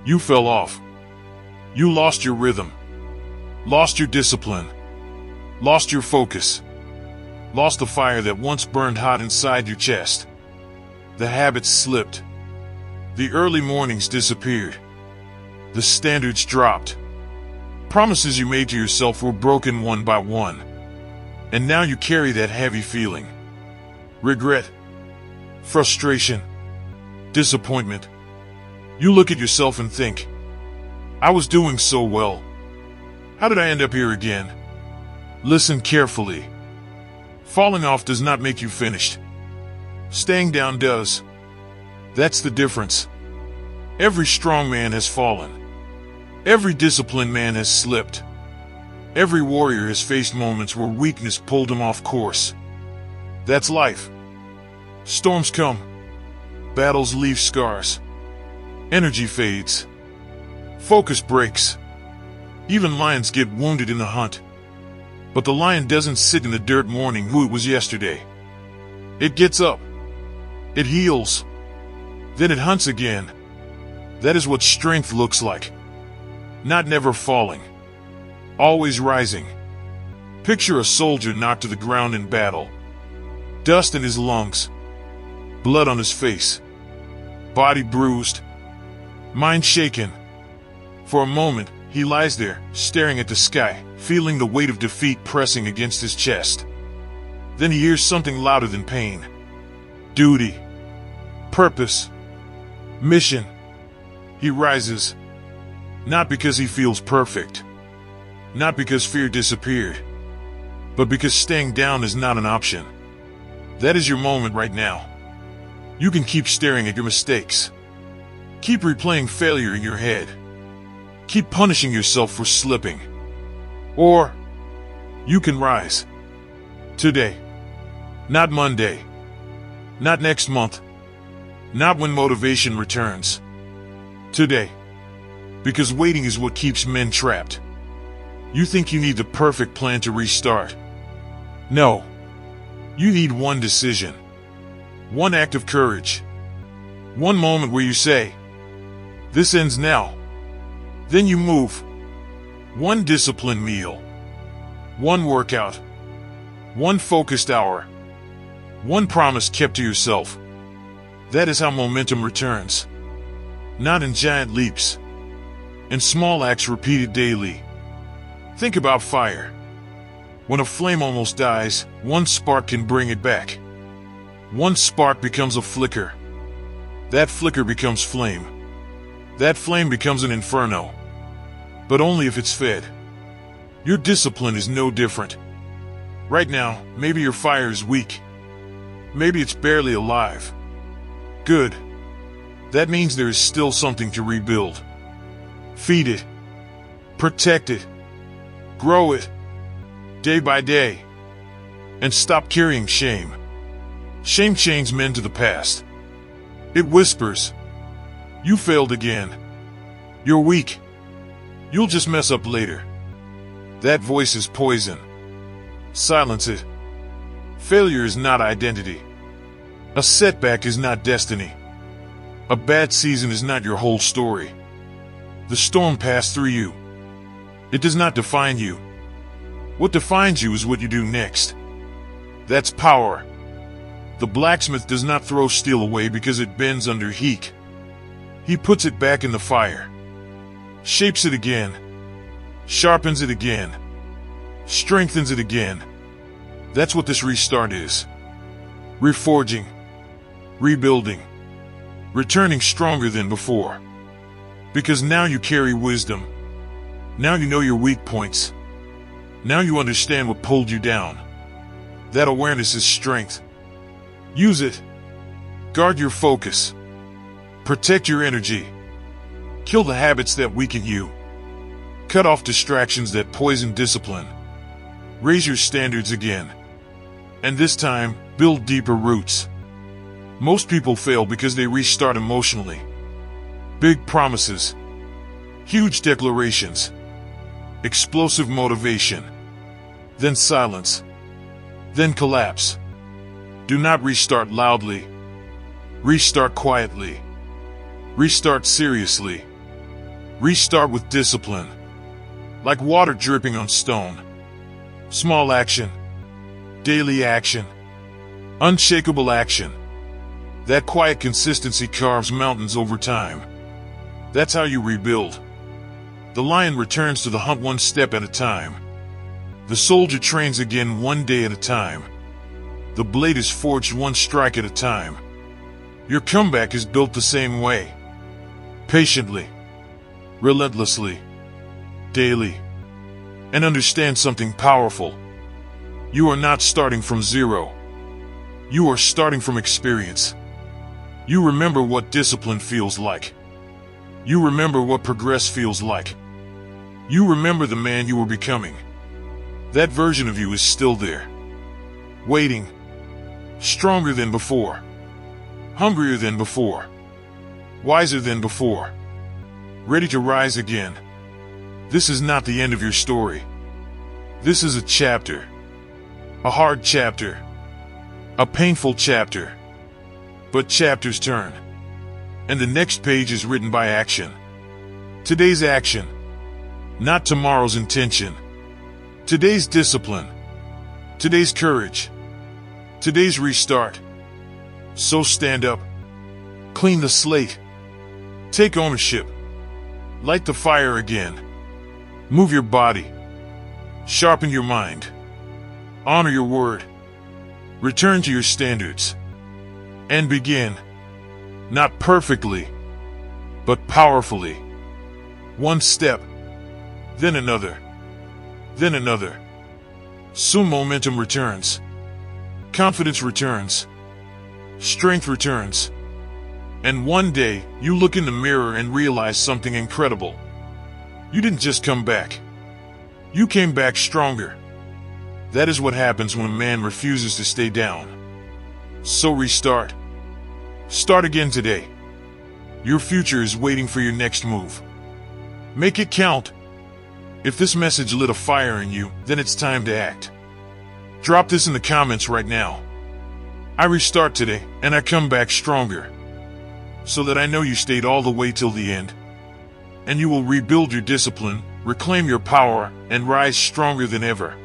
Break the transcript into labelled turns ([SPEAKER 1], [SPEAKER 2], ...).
[SPEAKER 1] You fell off. You lost your rhythm. Lost your discipline. Lost your focus. Lost the fire that once burned hot inside your chest. The habits slipped. The early mornings disappeared. The standards dropped. Promises you made to yourself were broken one by one. And now you carry that heavy feeling. Regret. Frustration. Disappointment. You look at yourself and think, I was doing so well. How did I end up here again? Listen carefully. Falling off does not make you finished. Staying down does. That's the difference. Every strong man has fallen. Every disciplined man has slipped. Every warrior has faced moments where weakness pulled him off course. That's life. Storms come. Battles leave scars. Energy fades. Focus breaks. Even lions get wounded in the hunt. But the lion doesn't sit in the dirt mourning who it was yesterday. It gets up. It heals. Then it hunts again. That is what strength looks like. Not never falling. Always rising. Picture a soldier knocked to the ground in battle. Dust in his lungs. Blood on his face. Body bruised. Mind shaken. For a moment, he lies there, staring at the sky, feeling the weight of defeat pressing against his chest. Then he hears something louder than pain. Duty. Purpose. Mission. He rises. Not because he feels perfect. Not because fear disappeared. But because staying down is not an option. That is your moment right now. You can keep staring at your mistakes. Keep replaying failure in your head. Keep punishing yourself for slipping. Or you can rise. Today. Not Monday. Not next month. Not when motivation returns. Today. Because waiting is what keeps men trapped. You think you need the perfect plan to restart. No. You need one decision. One act of courage. One moment where you say, this ends now. Then you move. One disciplined meal. One workout. One focused hour. One promise kept to yourself. That is how momentum returns. Not in giant leaps. In small acts repeated daily. Think about fire. When a flame almost dies, one spark can bring it back. One spark becomes a flicker. That flicker becomes flame. That flame becomes an inferno. But only if it's fed. Your discipline is no different. Right now, maybe your fire is weak. Maybe it's barely alive. Good. That means there is still something to rebuild. Feed it. Protect it. Grow it. Day by day. And stop carrying shame. Shame chains men to the past. It whispers, you failed again. You're weak. You'll just mess up later. That voice is poison. Silence it. Failure is not identity. A setback is not destiny. A bad season is not your whole story. The storm passed through you. It does not define you. What defines you is what you do next. That's power. The blacksmith does not throw steel away because it bends under heat. He puts it back in the fire. Shapes it again. Sharpens it again. Strengthens it again. That's what this restart is. Reforging. Rebuilding. Returning stronger than before. Because now you carry wisdom. Now you know your weak points. Now you understand what pulled you down. That awareness is strength. Use it. Guard your focus. Protect your energy. Kill the habits that weaken you. Cut off distractions that poison discipline. Raise your standards again. And this time, build deeper roots. Most people fail because they restart emotionally. Big promises. Huge declarations. Explosive motivation. Then silence. Then collapse. Do not restart loudly. Restart quietly. Restart seriously. Restart with discipline, like water dripping on stone. Small action, daily action, unshakable action. That quiet consistency carves mountains over time. That's how you rebuild. The lion returns to the hunt one step at a time. The soldier trains again one day at a time. The blade is forged one strike at a time. Your comeback is built the same way. Patiently, relentlessly, daily. And understand something powerful. You are not starting from zero. You are starting from experience. You remember what discipline feels like. You remember what progress feels like. You remember the man you were becoming. That version of you is still there. Waiting. Stronger than before. Hungrier than before. Wiser than before. Ready to rise again. This is not the end of your story. This is a chapter. A hard chapter. A painful chapter. But chapters turn. And the next page is written by action. Today's action. Not tomorrow's intention. Today's discipline. Today's courage. Today's restart. So stand up. Clean the slate. Take ownership. Light the fire again. Move your body. Sharpen your mind. Honor your word. Return to your standards. And begin. Not perfectly, but powerfully. One step, then another, then another. Soon momentum returns. Confidence returns. Strength returns. And one day, you look in the mirror and realize something incredible. You didn't just come back. You came back stronger. That is what happens when a man refuses to stay down. So restart. Start again today. Your future is waiting for your next move. Make it count. If this message lit a fire in you, then it's time to act. Drop this in the comments right now. I restart today, and I come back stronger. So that I know you stayed all the way till the end. And you will rebuild your discipline, reclaim your power, and rise stronger than ever.